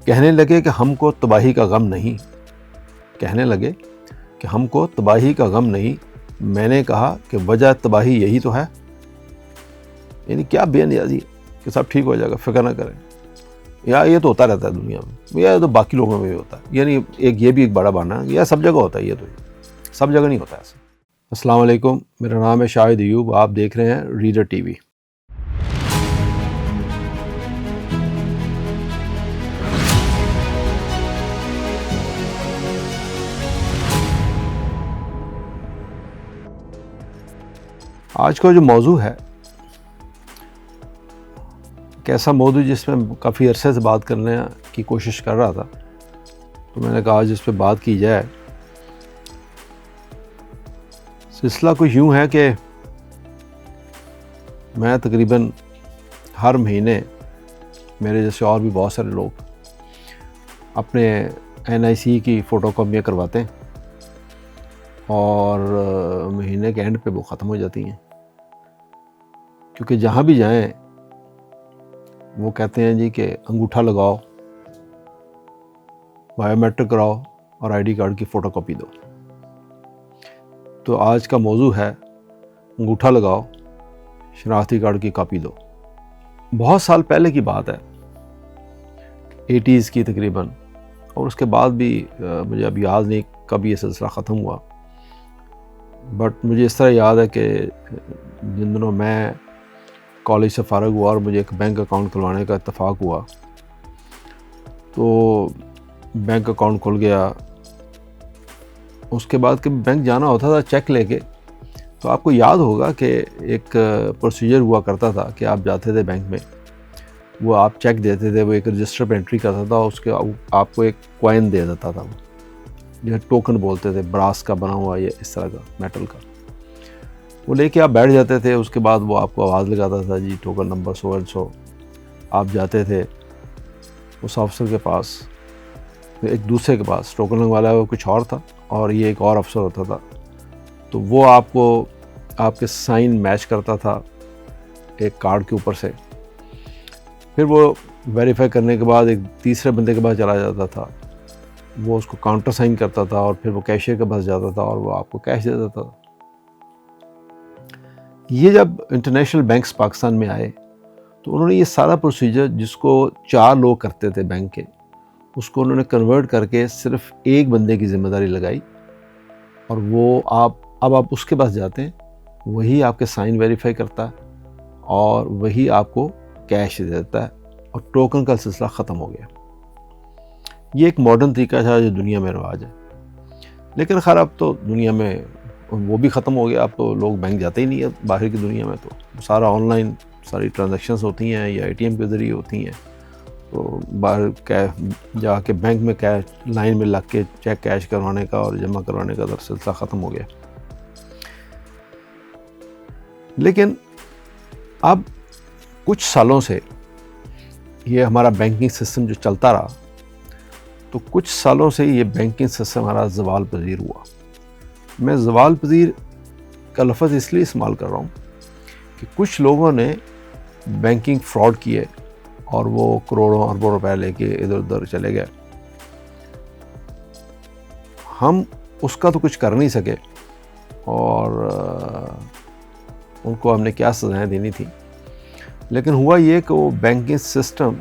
کہنے لگے کہ ہم کو تباہی کا غم نہیں، کہنے لگے کہ ہم کو تباہی کا غم نہیں، میں نے کہا کہ وجہ تباہی یہی تو ہے۔ یعنی کیا بے نیازی کہ سب ٹھیک ہو جائے گا، فکر نہ کریں، یا یہ تو ہوتا رہتا ہے دنیا میں، یا تو باقی لوگوں میں بھی ہوتا ہے، یعنی یہ بھی ایک بڑا بہانہ ہے، یا سب جگہ ہوتا ہے، یہ تو سب جگہ نہیں ہوتا ایسا۔ السلام علیکم، میرا نام ہے شاہد ایوب، آپ دیکھ رہے ہیں ریڈر ٹی وی۔ آج کا جو موضوع ہے ایک ایسا موضوع جس میں کافی عرصے سے بات کرنے کی کوشش کر رہا تھا، تو میں نے کہا آج اس پہ بات کی جائے۔ سلسلہ کچھ یوں ہے کہ میں تقریباً ہر مہینے میرے جیسے اور بھی بہت سارے لوگ اپنے NIC کی فوٹو کاپیاں کرواتے ہیں اور مہینے کے اینڈ پہ وہ ختم ہو جاتی ہیں، کیونکہ جہاں بھی جائیں وہ کہتے ہیں جی کہ انگوٹھا لگاؤ، بایو میٹرک کراؤ اور ID کارڈ کی فوٹو کاپی دو۔ تو آج کا موضوع ہے انگوٹھا لگاؤ، شناختی کارڈ کی کاپی دو۔ بہت سال پہلے کی بات ہے، 80s کی تقریباً، اور اس کے بعد بھی مجھے اب یاد نہیں کب یہ سلسلہ ختم ہوا، بٹ مجھے اس طرح یاد ہے کہ جن دنوں میں کالج سے فارغ ہوا اور مجھے ایک بینک اکاؤنٹ کھلوانے کا اتفاق ہوا، تو بینک اکاؤنٹ کھل گیا۔ اس کے بعد کہ بینک جانا ہوتا تھا چیک لے کے، تو آپ کو یاد ہوگا کہ ایک پروسیجر ہوا کرتا تھا کہ آپ جاتے تھے بینک میں، وہ آپ چیک دیتے تھے، وہ ایک رجسٹر پہ انٹری کرتا تھا، اس کے آپ کو ایک کوائن دے دیتا تھا، جو ٹوکن بولتے تھے، براس کا بنا ہوا یہ اس طرح کا میٹل کا، وہ لے کے آپ بیٹھ جاتے تھے۔ اس کے بعد وہ آپ کو آواز لگاتا تھا جی token number so and so. آپ جاتے تھے اس آفسر کے پاس، ایک دوسرے کے پاس، ٹوکن لگنے والا وہ کچھ اور تھا اور یہ ایک اور افسر ہوتا تھا، تو وہ آپ کو آپ کے سائن میچ کرتا تھا ایک کارڈ کے اوپر سے، پھر وہ ویریفائی کرنے کے بعد ایک تیسرے بندے کے پاس چلا جاتا تھا، وہ اس کو کاؤنٹر سائن کرتا تھا اور پھر وہ کیشیئر کے پاس جاتا تھا اور وہ آپ کو کیش دے دیتا تھا۔ یہ جب انٹرنیشنل بینکس پاکستان میں آئے تو انہوں نے یہ سارا پروسیجر جس کو 4 لوگ کرتے تھے بینک کے، اس کو انہوں نے کنورٹ کر کے صرف ایک بندے کی ذمہ داری لگائی، اور وہ اب آپ اس کے پاس جاتے ہیں، وہی آپ کے سائن ویریفائی کرتا ہے اور وہی آپ کو کیش دے دیتا ہے، اور ٹوکن کا سلسلہ ختم ہو گیا۔ یہ ایک ماڈرن طریقہ تھا جو دنیا میں رواج ہے، لیکن خیر اب تو دنیا میں وہ بھی ختم ہو گیا، اب تو لوگ بینک جاتے ہی نہیں ہے باہر کی دنیا میں، تو سارا آن لائن ساری ٹرانزیکشنز ہوتی ہیں یا ATM کے ذریعے ہوتی ہیں، تو باہر جا کے بینک میں لائن میں لگ کے چیک کیش کروانے کا اور جمع کروانے کا سلسلہ ختم ہو گیا۔ لیکن اب کچھ سالوں سے یہ ہمارا بینکنگ سسٹم جو چلتا رہا، تو کچھ سالوں سے یہ بینکنگ سسٹم ہمارا زوال پذیر ہوا۔ میں زوال پذیر کا لفظ اس لیے استعمال کر رہا ہوں کہ کچھ لوگوں نے بینکنگ فراڈ کیے اور وہ کروڑوں اربوں روپے لے کے ادھر ادھر چلے گئے۔ ہم اس کا تو کچھ کر نہیں سکے اور ان کو ہم نے کیا سزائیں دینی تھی، لیکن ہوا یہ کہ وہ بینکنگ سسٹم،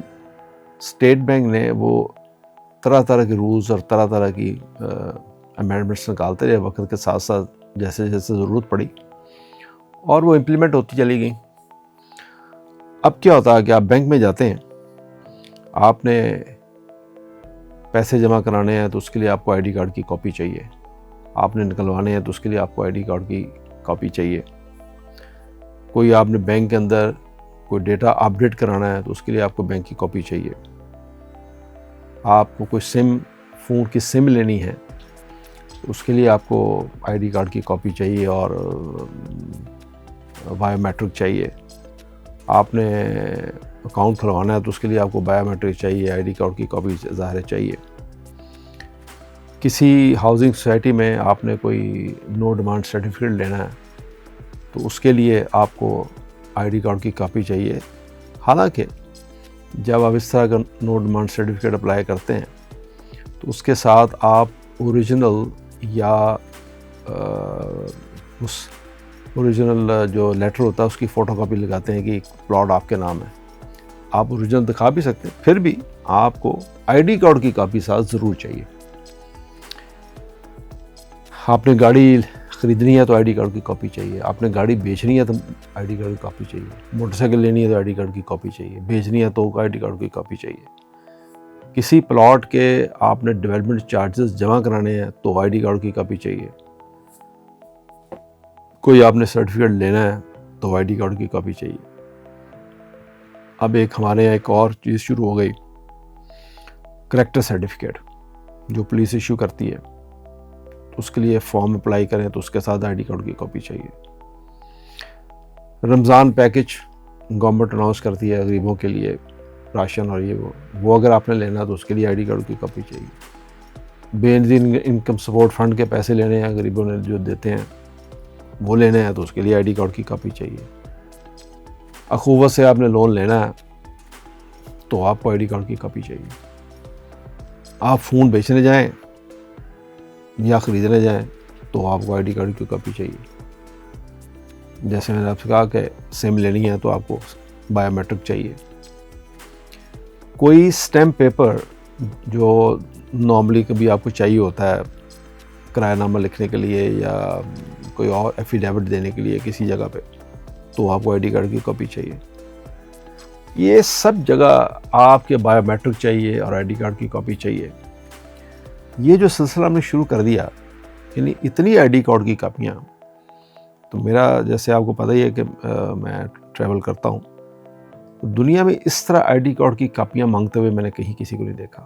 اسٹیٹ بینک نے وہ طرح طرح کے رولز اور طرح طرح کی امینڈمنٹس نکالتے رہے وقت کے ساتھ ساتھ، جیسے جیسے ضرورت پڑی، اور وہ امپلیمنٹ ہوتی چلی گئیں۔ اب کیا ہوتا ہے کہ آپ بینک میں جاتے ہیں، آپ نے پیسے جمع کرانے ہیں تو اس کے لیے آپ کو ID کارڈ کی کاپی چاہیے، آپ نے نکلوانے ہیں تو اس کے لیے آپ کو ID کارڈ کی کاپی چاہیے، کوئی آپ نے بینک کے اندر کوئی ڈیٹا اپڈیٹ کرانا ہے تو اس کے لیے آپ کو بینک کی کاپی چاہیے، آپ کو کوئی فون کی سم لینی ہے اس کے لیے آپ کو ID کارڈ کی کاپی چاہیے اور بایو میٹرک چاہیے، آپ نے اکاؤنٹ کھلوانا ہے تو اس کے لیے آپ کو بایو میٹرک چاہیے، ID کارڈ کی کاپی ظاہر چاہیے۔ کسی ہاؤسنگ سوسائٹی میں آپ نے کوئی نو ڈیمانڈ سرٹیفکیٹ لینا ہے تو اس کے لیے آپ کو ID کارڈ کی کاپی چاہیے۔ حالانکہ جب آپ اس طرح کا نو ڈیمانڈ سرٹیفکیٹ اپلائی کرتے ہیں تو اس کے ساتھ آپ اوریجنل یا اس اوریجنل جو لیٹر ہوتا ہے اس کی فوٹو کاپی لگاتے ہیں کہ پلاٹ آپ کے نام ہے. آپ اوریجنل دکھا بھی سکتے ہیں, پھر بھی آپ کو آئی ڈی کارڈ کی کاپی ساتھ ضرور چاہیے. آپ نے گاڑی خریدنی ہے تو آئی ڈی کارڈ کی کاپی چاہیے, آپ نے گاڑی بیچنی ہے تو آئی ڈی کارڈ کی کاپی چاہیے, موٹر سائیکل لینی ہے تو آئی ڈی کارڈ کی کاپی چاہیے, بیچنی ہے تو آئی ڈی کارڈ کی کاپی چاہیے. کسی پلاٹ کے آپ نے ڈیولپمنٹ چارجز جمع کرانے ہیں تو آئی ڈی کارڈ کی کاپی چاہیے. کوئی آپ نے سرٹیفکیٹ لینا ہے تو آئی ڈی کارڈ کی کاپی چاہیے. اب ہمارے یہاں ایک اور چیز شروع ہو گئی, کریکٹر سرٹیفکیٹ جو پولیس ایشو کرتی ہے. اس کے لیے فارم اپلائی کریں تو اس کے ساتھ آئی ڈی کارڈ کی کاپی چاہیے. رمضان پیکج گورنمنٹ اناؤنس کرتی ہے غریبوں کے لیے, راشن اور وہ اگر آپ نے لینا تو اس کے لیے آئی ڈی کارڈ کی کاپی چاہیے. بے نظیر انکم سپورٹ فنڈ کے پیسے لینے ہیں غریبوں نے جو دیتے ہیں وہ لینے ہیں تو اس کے لیے آئی ڈی کارڈ کی کاپی چاہیے. اخوت سے آپ نے لون لینا ہے تو آپ کو آئی ڈی کارڈ کی کاپی چاہیے. آپ فون بیچنے جائیں یا خریدنے جائیں تو آپ کو آئی ڈی کارڈ کی کاپی چاہیے. جیسے میں نے آپ سے کہا کہ سم لینی ہے تو آپ کو بایو میٹرک چاہیے. کوئی اسٹیمپ پیپر جو نارملی کبھی آپ کو چاہیے ہوتا ہے کرایہ نامہ لکھنے کے لیے یا کوئی اور ایفیڈیوٹ دینے کے لیے کسی جگہ پہ, تو آپ کو آئی ڈی کارڈ کی کاپی چاہیے. یہ سب جگہ آپ کے بایو میٹرک چاہیے اور آئی ڈی کارڈ کی کاپی چاہیے. یہ جو سلسلہ ہم نے شروع کر دیا, یعنی اتنی آئی ڈی کارڈ کی کاپیاں, تو میرا جیسے آپ کو پتہ ہی ہے کہ میں ٹریول کرتا ہوں, دنیا میں اس طرح آئی ڈی کارڈ کی کاپیاں مانگتے ہوئے میں نے کہیں کسی کو نہیں دیکھا.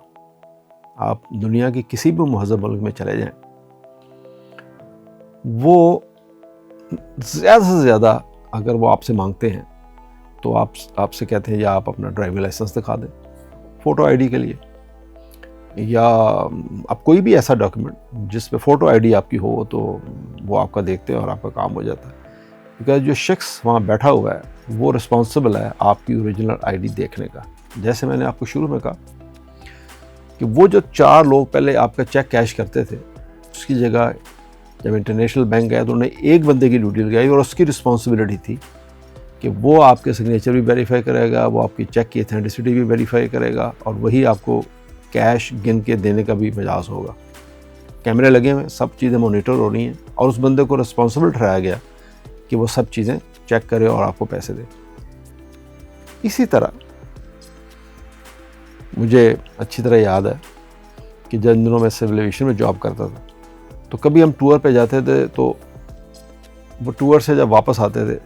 آپ دنیا کے کسی بھی مہذب ملک میں چلے جائیں, وہ زیادہ سے زیادہ اگر وہ آپ سے مانگتے ہیں تو آپ سے کہتے ہیں یا آپ اپنا ڈرائیونگ لائسنس دکھا دیں فوٹو آئی ڈی کے لیے, یا آپ کوئی بھی ایسا ڈاکیومنٹ جس پہ فوٹو آئی ڈی آپ کی ہو تو وہ آپ کا دیکھتے ہیں اور آپ کا کام ہو جاتا ہے. کیونکہ جو شخص وہاں بیٹھا ہوا ہے وہ رسپانسبل ہے آپ کی اوریجنل آئی ڈی دیکھنے کا. جیسے میں نے آپ کو شروع میں کہا کہ وہ جو 4 لوگ پہلے آپ کا چیک کیش کرتے تھے, اس کی جگہ جب انٹرنیشنل بینک گئے تو انہیں ایک بندے کی ڈیوٹی لگائی اور اس کی رسپانسبلٹی تھی کہ وہ آپ کے سگنیچر بھی ویریفائی کرے گا, وہ آپ کی چیک کی اتھینٹسٹی بھی ویریفائی کرے گا, اور وہی آپ کو کیش گن کے دینے کا بھی مجاز ہوگا. کیمرے لگے ہوئے, سب چیزیں مانیٹر ہو رہی ہیں, اور اس بندے کو رسپانسبل ٹھہرایا گیا کہ وہ سب چیزیں چیک کرے اور آپ کو پیسے دے. اسی طرح مجھے اچھی طرح یاد ہے کہ جن دنوں میں سول ایویشن میں جاب کرتا تھا تو کبھی ہم ٹور پہ جاتے تھے, تو وہ ٹور سے جب واپس آتے تھے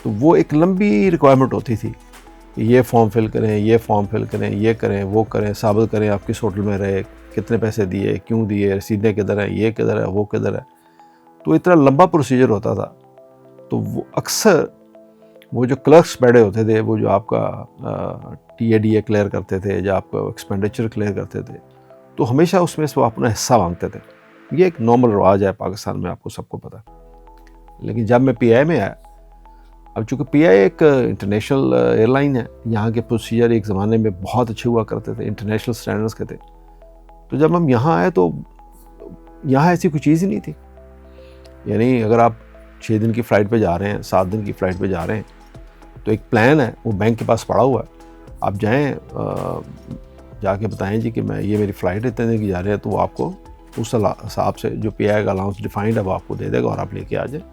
تو وہ ایک لمبی ریکوائرمنٹ ہوتی تھی کہ یہ فارم فل کریں, یہ فارم فل کریں, یہ کریں, وہ کریں, ثابت کریں آپ کس ہوٹل میں رہے, کتنے پیسے دیے, کیوں دیے, رسیدیں کدھر ہیں, یہ کدھر ہے, وہ کدھر ہے. تو اتنا لمبا پروسیجر ہوتا تھا. تو وہ اکثر وہ جو کلرکس بیٹھے ہوتے تھے, وہ جو آپ کا T A D a clear کرتے تھے یا آپ کا ایکسپینڈیچر کلیئر کرتے تھے, تو ہمیشہ اس میں سے وہ اپنا حصہ مانگتے تھے. یہ ایک نارمل رواج ہے پاکستان میں, آپ کو سب کو پتہ. لیکن جب میں پی آئی میں آیا, اب چونکہ پی آئی ایک انٹرنیشنل ایئر لائن ہے, یہاں کے پروسیجر ایک زمانے میں بہت اچھے ہوا کرتے تھے, انٹرنیشنل سٹینڈرڈز کے تھے. تو جب ہم یہاں آئے تو یہاں ایسی کوئی چیز ہی نہیں تھی. یعنی اگر آپ 6 دن کی فلائٹ پہ جا رہے ہیں, 7 دن کی فلائٹ پہ جا رہے ہیں, تو ایک پلان ہے, وہ بینک کے پاس پڑا ہوا ہے, آپ جائیں جا کے بتائیں جی کہ میں یہ میری فلائٹ اتنے دن کی جا رہے ہیں, تو وہ آپ کو اس حساب سے جو پی آئی کا الاؤنس ڈیفائنڈ ہے وہ آپ کو دے دے گا اور آپ لے کے آ جائیں.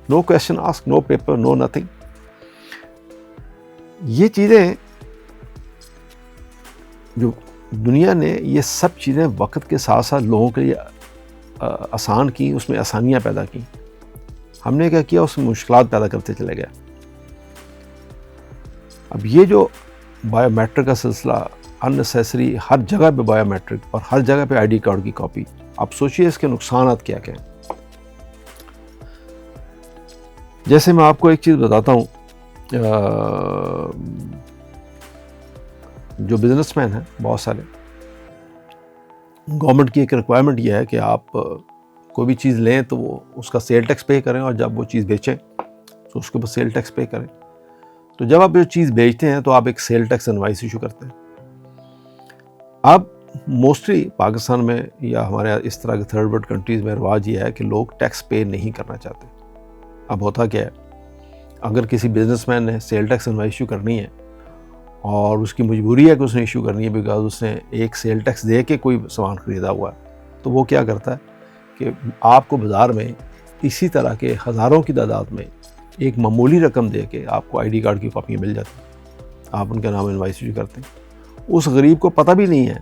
نو کویشچن آسک, نو پیپر, نو نتھنگ. یہ چیزیں جو دنیا نے یہ سب چیزیں وقت کے ساتھ ساتھ لوگوں کے لیے آسان کی, اس میں آسانیاں پیدا کی. ہم نے کیا کیا, اس میں مشکلات پیدا کرتے چلے گئے. اب یہ جو بایو میٹرک کا سلسلہ ان نیسیسری, ہر جگہ پہ بایو میٹرک اور ہر جگہ پہ آئی ڈی کارڈ کی کاپی, آپ سوچئے اس کے نقصانات کیا کیا ہیں. جیسے میں آپ کو ایک چیز بتاتا ہوں, جو بزنس مین ہیں بہت سارے, گورنمنٹ کی ایک ریکوائرمنٹ یہ ہے کہ آپ کوئی بھی چیز لیں تو وہ اس کا سیل ٹیکس پے کریں, اور جب وہ چیز بیچیں تو اس کے اوپر سیل ٹیکس پے کریں. تو جب آپ یہ چیز بیچتے ہیں تو آپ ایک سیل ٹیکس انوائس ایشو کرتے ہیں. اب موسٹلی پاکستان میں یا ہمارے اس طرح کے تھرڈ ورلڈ کنٹریز میں رواج یہ ہے کہ لوگ ٹیکس پے نہیں کرنا چاہتے. اب ہوتا کیا ہے, اگر کسی بزنس مین نے سیل ٹیکس انوائس ایشو کرنی ہے اور اس کی مجبوری ہے کہ اس نے ایشو کرنی ہے بیکاز اس نے ایک سیل ٹیکس دے کے کوئی سامان خریدا ہوا ہے, تو وہ کیا کرتا ہے کہ آپ کو بازار میں اسی طرح کے ہزاروں کی تعداد میں ایک معمولی رقم دے کے آپ کو آئی ڈی کارڈ کی کاپیاں مل جاتی ہیں, آپ ان کے نام انوائس ایشو کرتے ہیں. اس غریب کو پتہ بھی نہیں ہے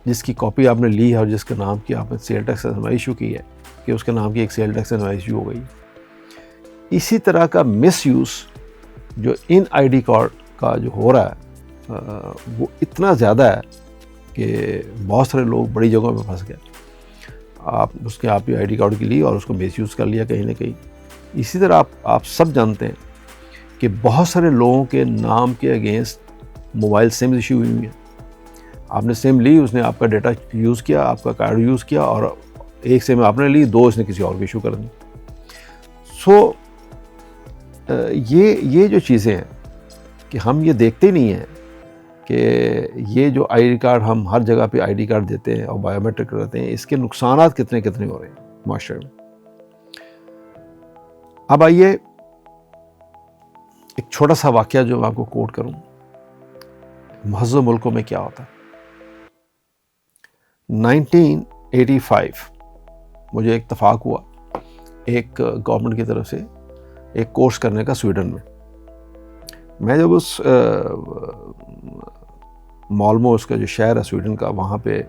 جس کی کاپی آپ نے لی ہے اور جس کے نام کی آپ نے سیل ٹیکس انوائس ایشو کی ہے کہ اس کے نام کی ایک سیل ٹیکس انوائس ایشو ہو گئی. اسی طرح کا مس یوز جو ان آئی ڈی کارڈ کا جو ہو رہا ہے وہ اتنا زیادہ ہے کہ بہت سارے لوگ بڑی جگہوں پہ پھنس گئے. آپ اس کے آپ کی آئی ڈی کارڈ کی لی اور اس کو مس یوز کر لیا کہیں نہ کہیں. اسی طرح آپ سب جانتے ہیں کہ بہت سارے لوگوں کے نام کے اگینسٹ موبائل سمز ایشو ہوئی ہیں. آپ نے سم لی, اس نے آپ کا ڈیٹا یوز کیا, آپ کا کارڈ یوز کیا, اور ایک سم آپ نے لی, 2 اس نے کسی اور کو ایشو کر دی. سو یہ جو چیزیں ہیں کہ ہم یہ دیکھتے نہیں ہیں کہ یہ جو آئی ڈی کارڈ ہم ہر جگہ پہ آئی ڈی کارڈ دیتے ہیں اور بایو میٹرک رہتے ہیں, اس کے نقصانات کتنے ہو رہے ہیں معاشرے میں. اب آئیے ایک چھوٹا سا واقعہ جو میں آپ کو کوٹ کروں, مہذب ملکوں میں کیا ہوتا ہے. 1985 مجھے ایک اتفاق ہوا ایک گورنمنٹ کی طرف سے ایک کورس کرنے کا سویڈن میں. میں جب اس مالمو, اس کا جو شہر ہے سویڈن کا, وہاں پہ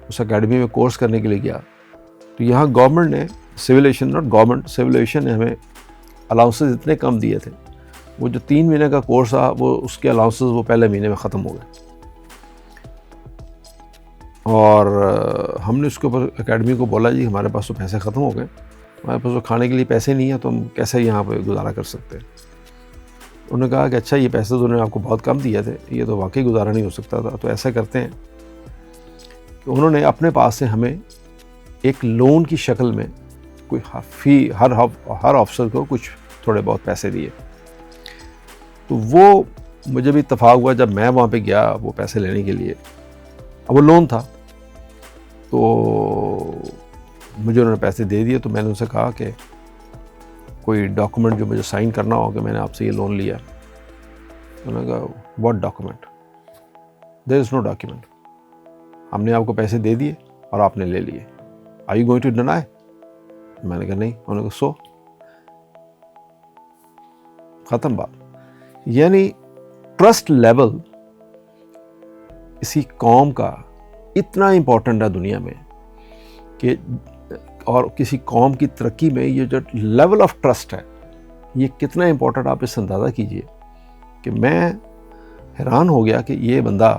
اس اکیڈمی میں کورس کرنے کے لیے گیا تو یہاں گورنمنٹ نے سویلیشن نے ہمیں الاؤنسز اتنے کم دیے تھے. وہ جو 3 مہینے کا کورس تھا وہ اس کے الاؤنسز وہ پہلے مہینے میں ختم ہو گئے. اور ہم نے اس کے اوپر اکیڈمی کو بولا جی ہمارے پاس تو پیسے ختم ہو گئے, ہمارے پاس تو کھانے کے لیے پیسے نہیں ہیں, تو ہم کیسے یہاں پہ گزارا کر سکتے ہیں. انہوں نے کہا کہ اچھا یہ پیسے تو انہوں نے آپ کو بہت کم دیے تھے, یہ تو واقعی گزارا نہیں ہو سکتا تھا, تو ایسا کرتے ہیں کہ انہوں نے اپنے پاس سے ہمیں ایک لون کی شکل میں کوئی ہر آفسر کو کچھ تھوڑے بہت پیسے دیے. تو وہ مجھے بھی اتفاق ہوا جب میں وہاں پہ گیا وہ پیسے لینے کے لیے, اب وہ لون تھا تو مجھے انہوں نے پیسے دے دیے. تو میں نے ان سے کہا کہ کوئی ڈاکومنٹ جو مجھے سائن کرنا ہو کہ میں نے آپ سے یہ لون لیا. انہوں نے کہا what document, there is no document, ہم نے آپ کو پیسے دے دیے اور آپ نے لے لیے, are you going to deny. میں نے کہا نہیں. انہوں نے کہا سو, ختم بات. یعنی ٹرسٹ لیول اسی قوم کا اتنا امپورٹنٹ ہے دنیا میں کہ, اور کسی قوم کی ترقی میں یہ جو لیول آف ٹرسٹ ہے یہ کتنا امپورٹنٹ, آپ اس اندازہ کیجئے کہ میں حیران ہو گیا کہ یہ بندہ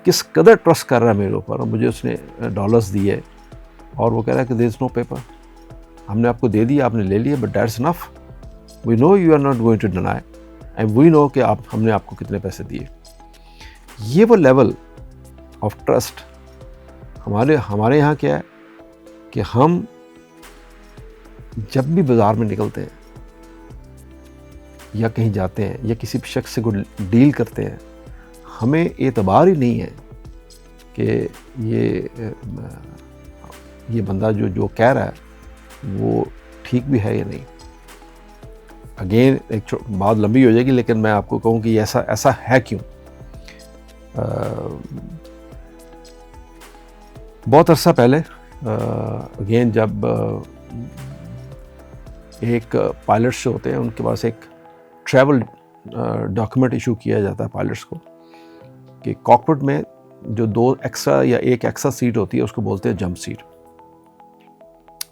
کس قدر ٹرسٹ کر رہا ہے میرے اوپر. اور مجھے اس نے ڈالرز دیے اور وہ کہہ رہا ہے کہ دیر از نو پیپر, ہم نے آپ کو دے دیا, آپ نے لے لیا, but that's enough, we know you are not going to deny and we know کہ ہم نے آپ کو کتنے پیسے دیے. یہ وہ لیول آف ٹرسٹ ہمارے یہاں کیا ہے کہ ہم جب بھی بازار میں نکلتے ہیں یا کہیں جاتے ہیں یا کسی شخص سے کوئی ڈیل کرتے ہیں, ہمیں اعتبار ہی نہیں ہے کہ یہ بندہ جو کہہ رہا ہے وہ ٹھیک بھی ہے یا نہیں. اگین ایک بات لمبی ہو جائے گی, لیکن میں آپ کو کہوں کہ ایسا ہے کیوں. بہت عرصہ پہلے اگین جب ایک پائلٹس جو ہوتے ہیں ان کے پاس ایک ٹریول ڈاکیومنٹ ایشو کیا جاتا ہے پائلٹس کو کہ کاکپٹ میں جو 2 ایکسٹرا یا ایک ایکسٹرا سیٹ ہوتی ہے اس کو بولتے ہیں جمپ سیٹ.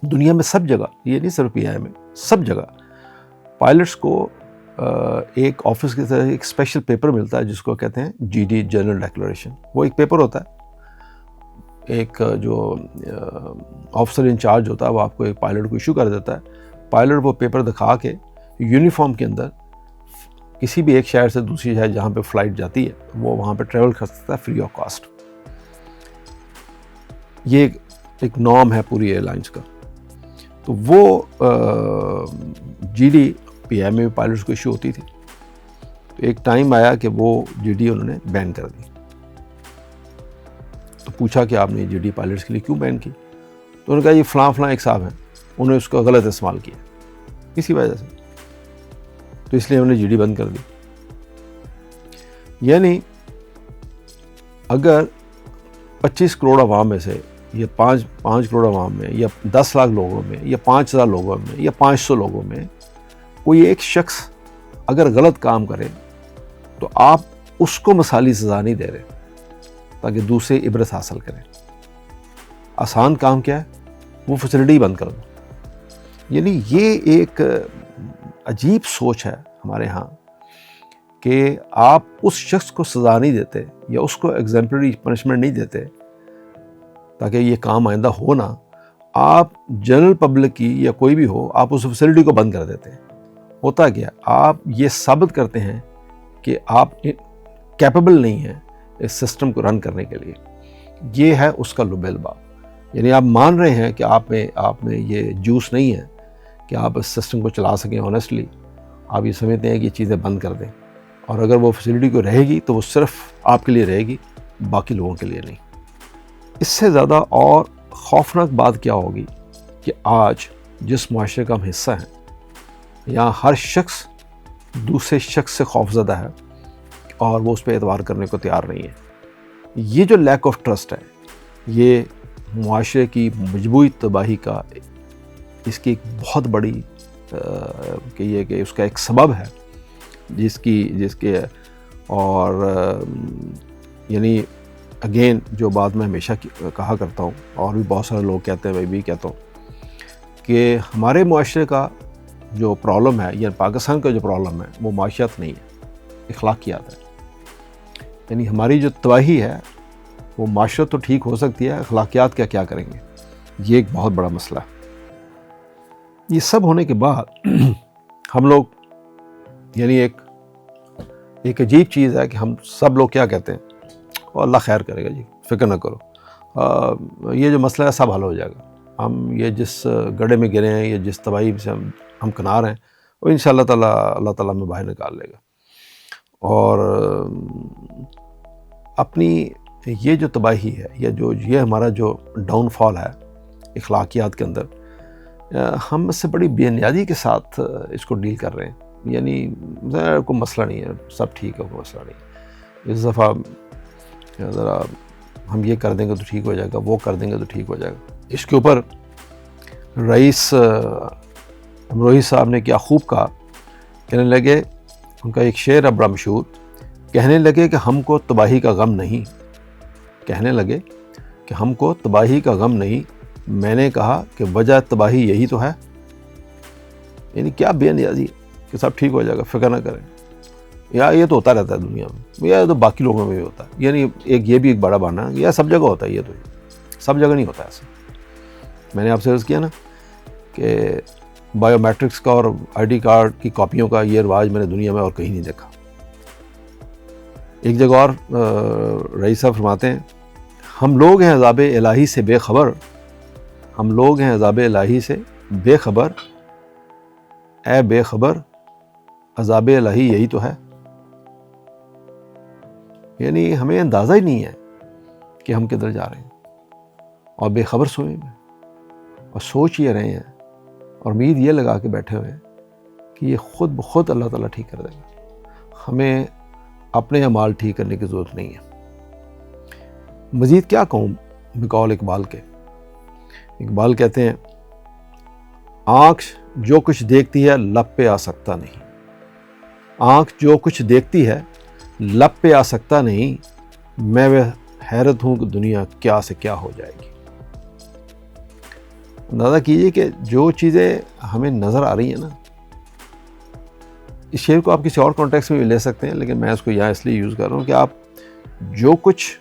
دنیا میں سب جگہ, یہ نہیں صرف پی آئی میں, سب جگہ پائلٹس کو ایک آفس کی طرح ایک اسپیشل پیپر ملتا ہے جس کو کہتے ہیں جی ڈی, جنرل ڈیکلریشن. وہ ایک پیپر ہوتا ہے, ایک جو آفسر انچارج ہوتا ہے وہ آپ کو ایک پائلٹ کو ایشو کر دیتا ہے. پائلٹ وہ پیپر دکھا کے یونیفارم کے اندر کسی بھی ایک شہر سے دوسری شہر جہاں پہ فلائٹ جاتی ہے وہ وہاں پہ ٹریول کر سکتا ہے فری آف کاسٹ. یہ ایک نارم ہے پوری ایئر لائنس کا. تو وہ جی ڈی پی ایم میں پائلٹس کو ایشو ہوتی تھی. تو ایک ٹائم آیا کہ وہ جی ڈی انہوں نے بین کر دی. تو پوچھا کہ آپ نے جی ڈی پائلٹس کے لیے کیوں بین کی؟ تو انہوں نے کہا یہ فلاں ایک صاحب ہیں، انہوں نے اس کا غلط استعمال کیا اسی وجہ سے، تو اس لیے انہوں نے جی ڈی بند کر دی. یعنی اگر 25 کروڑ عوام میں سے یا 5 کروڑ عوام میں یا 10 لاکھ لوگوں میں یا 5000 لوگوں میں یا 500 لوگوں میں کوئی ایک شخص اگر غلط کام کرے تو آپ اس کو مثالی سزا نہیں دے رہے تاکہ دوسرے عبرت حاصل کریں. آسان کام کیا ہے؟ وہ فیسلٹی بند کر دو. یعنی یہ ایک عجیب سوچ ہے ہمارے ہاں کہ آپ اس شخص کو سزا نہیں دیتے یا اس کو ایگزمپلری پنشمنٹ نہیں دیتے تاکہ یہ کام آئندہ ہو نہ، آپ جنرل پبلک کی یا کوئی بھی ہو آپ اس فیسلٹی کو بند کر دیتے ہیں. ہوتا کیا، آپ یہ ثابت کرتے ہیں کہ آپ کیپیبل نہیں ہیں اس سسٹم کو رن کرنے کے لیے. یہ ہے اس کا لب الباب. یعنی آپ مان رہے ہیں کہ آپ میں یہ جوس نہیں ہے کہ آپ اس سسٹم کو چلا سکیں آنیسٹلی. آپ یہ سمجھتے ہیں کہ یہ چیزیں بند کر دیں، اور اگر وہ فیسلٹی کو رہے گی تو وہ صرف آپ کے لیے رہے گی، باقی لوگوں کے لیے نہیں. اس سے زیادہ اور خوفناک بات کیا ہوگی کہ آج جس معاشرے کا ہم حصہ ہیں یہاں ہر شخص دوسرے شخص سے خوفزدہ ہے اور وہ اس پہ اعتبار کرنے کو تیار نہیں ہے. یہ جو لیک آف ٹرسٹ ہے یہ معاشرے کی مجموعی تباہی کا اس کی ایک بہت بڑی کہ اس کا ایک سبب ہے جس کے اور یعنی اگین جو بات میں ہمیشہ کہا کرتا ہوں اور بھی بہت سارے لوگ کہتے ہیں، میں بھی کہتا ہوں کہ ہمارے معاشرے کا جو پرابلم ہے یا پاکستان کا جو پرابلم ہے وہ معاشیات نہیں ہے، اخلاقیات ہے. یعنی ہماری جو تباہی ہے وہ معاشرت تو ٹھیک ہو سکتی ہے، اخلاقیات کیا کریں گے، یہ ایک بہت بڑا مسئلہ ہے. یہ سب ہونے کے بعد ہم لوگ یعنی ایک عجیب چیز ہے کہ ہم سب لوگ کیا کہتے ہیں، اور اللہ خیر کرے گا جی، فکر نہ کرو، یہ جو مسئلہ ہے سب حل ہو جائے گا. ہم یہ جس گڑھے میں گرے ہیں یا جس تباہی سے ہم کنار ہیں وہ انشاءاللہ تعالی اللہ تعالیٰ میں باہر نکال لے گا. اور اپنی یہ جو تباہی ہے یا یہ ہمارا جو ڈاؤن فال ہے اخلاقیات کے اندر، ہم اس سے بڑی بے نیازی کے ساتھ اس کو ڈیل کر رہے ہیں. یعنی کوئی مسئلہ نہیں ہے، سب ٹھیک ہے، کوئی مسئلہ نہیں. اس دفعہ ذرا ہم یہ کر دیں گے تو ٹھیک ہو جائے گا، وہ کر دیں گے تو ٹھیک ہو جائے گا. اس کے اوپر رئیس امروہی صاحب نے کیا خوب کہا، کہنے لگے، ان کا ایک شعر ہے بڑا مشہور، کہنے لگے کہ ہم کو تباہی کا غم نہیں، کہنے لگے کہ ہم کو تباہی کا غم نہیں، میں نے کہا کہ وجہ تباہی یہی تو ہے. یعنی کیا بے نیازی کہ سب ٹھیک ہو جائے گا، فکر نہ کریں. یا یہ تو ہوتا رہتا ہے دنیا میں، یا تو باقی لوگوں میں بھی ہوتا ہے. یعنی یہ بھی ایک بڑا بہانہ ہے، یا سب جگہ ہوتا ہے. یہ تو سب جگہ نہیں ہوتا ایسا. میں نے آپ سے عرض کیا نا کہ بایو میٹرکس کا اور آئی ڈی کارڈ کی کاپیوں کا یہ رواج میں نے دنیا میں اور کہیں نہیں دیکھا. ایک جگہ اور رئیس صاحب فرماتے ہیں، ہم لوگ ہیں عذاب الہی سے بے خبر، ہم لوگ ہیں عذاب الہی سے بے خبر، اے بے خبر عذاب الہی یہی تو ہے. یعنی ہمیں اندازہ ہی نہیں ہے کہ ہم کدھر جا رہے ہیں، اور بے خبر سوئے میں، اور سوچ یہ رہے ہیں اور امید یہ لگا کے بیٹھے ہوئے ہیں کہ یہ خود بخود اللہ تعالیٰ ٹھیک کر دے گا. ہمیں اپنے اعمال ٹھیک کرنے کی ضرورت نہیں ہے. مزید کیا کہوں بقول اقبال کے. اقبال کہتے ہیں، آنکھ جو کچھ دیکھتی ہے لب پہ آ سکتا نہیں، آنکھ جو کچھ دیکھتی ہے لب پہ آ سکتا نہیں، میں وہ حیرت ہوں کہ دنیا کیا سے کیا ہو جائے گی. اندازہ کیجئے کہ جو چیزیں ہمیں نظر آ رہی ہیں نا، اس شعر کو آپ کسی اور کانٹیکسٹ میں بھی لے سکتے ہیں، لیکن میں اس کو یہاں اس لیے یوز کر رہا ہوں کہ آپ جو کچھ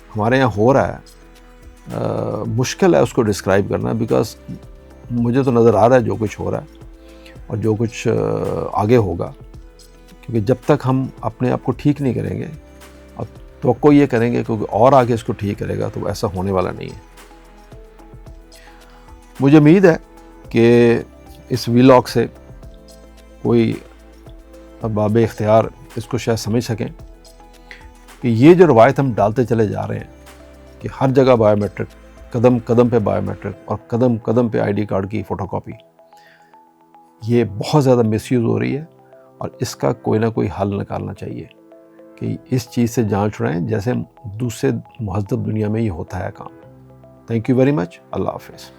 ہمارے یہاں ہو رہا ہے مشکل ہے اس کو ڈسکرائب کرنا، بیکاز مجھے تو نظر آ رہا ہے جو کچھ ہو رہا ہے اور جو کچھ آگے ہوگا. کیونکہ جب تک ہم اپنے آپ کو ٹھیک نہیں کریں گے اور توقع یہ کریں گے کیونکہ اور آگے اس کو ٹھیک کرے گا، تو ایسا ہونے والا نہیں ہے. مجھے امید ہے کہ اس ویلاگ سے کوئی باب اختیار اس کو شاید سمجھ سکیں کہ یہ جو روایت ہم ڈالتے چلے جا رہے ہیں کہ ہر جگہ بائیو میٹرک، قدم قدم پہ بائیو میٹرک اور قدم قدم پہ آئی ڈی کارڈ کی فوٹو کاپی، یہ بہت زیادہ مس یوز ہو رہی ہے، اور اس کا کوئی نہ کوئی حل نکالنا چاہیے کہ اس چیز سے جان چھڑائیں جیسے دوسرے مہذب دنیا میں یہ ہوتا ہے کام۔ تھینک یو ویری مچ، اللہ حافظ۔